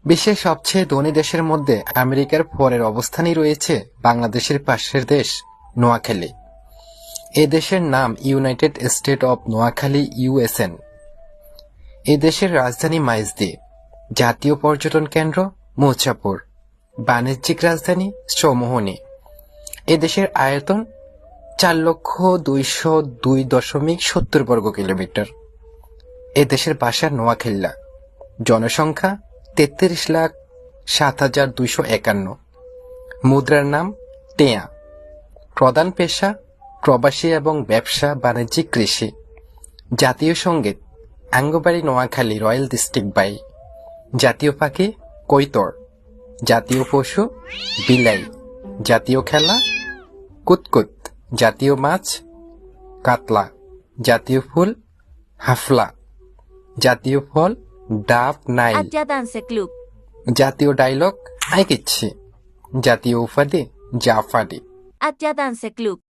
বিশ্বের সবচেয়ে ধনী দেশের মধ্যে আমেরিকার পরের অবস্থানেই রয়েছে বাংলাদেশের পাশের দেশ নোয়াখালী। এ দেশের নাম ইউনাইটেড স্টেট অব নোয়াখালী ইউএসএন। এ দেশের রাজধানী মাইজদী, জাতীয় পর্যটন কেন্দ্র মুছাপুর, বাণিজ্যিক রাজধানী চৌমুহনী। এ দেশের আয়তন 4,202.70 বর্গ কিলোমিটার। এ দেশের ভাষা নোয়াখালীলা। জনসংখ্যা 33,07,251। মুদ্রার নাম টেয়া। প্রধান পেশা প্রবাসী এবং ব্যবসা বাণিজ্যিক কৃষি। জাতীয় সঙ্গীত আঙ্গবাড়ি নোয়াখালী রয়্যাল ডিস্ট্রিক্ট বাই। জাতীয় পাখি কৈতর। জাতীয় পশু বিলাই। জাতীয় খেলা কুতকুত। জাতীয় মাছ কাতলা। জাতীয় ফুল হাফলা। জাতীয় ফল ডাব নাইল। Adja Dance Club. জাতীয় ডায়লগ আইকিচ্ছি। জাতীয় উপাধি জাফারি। Adja Dance Club.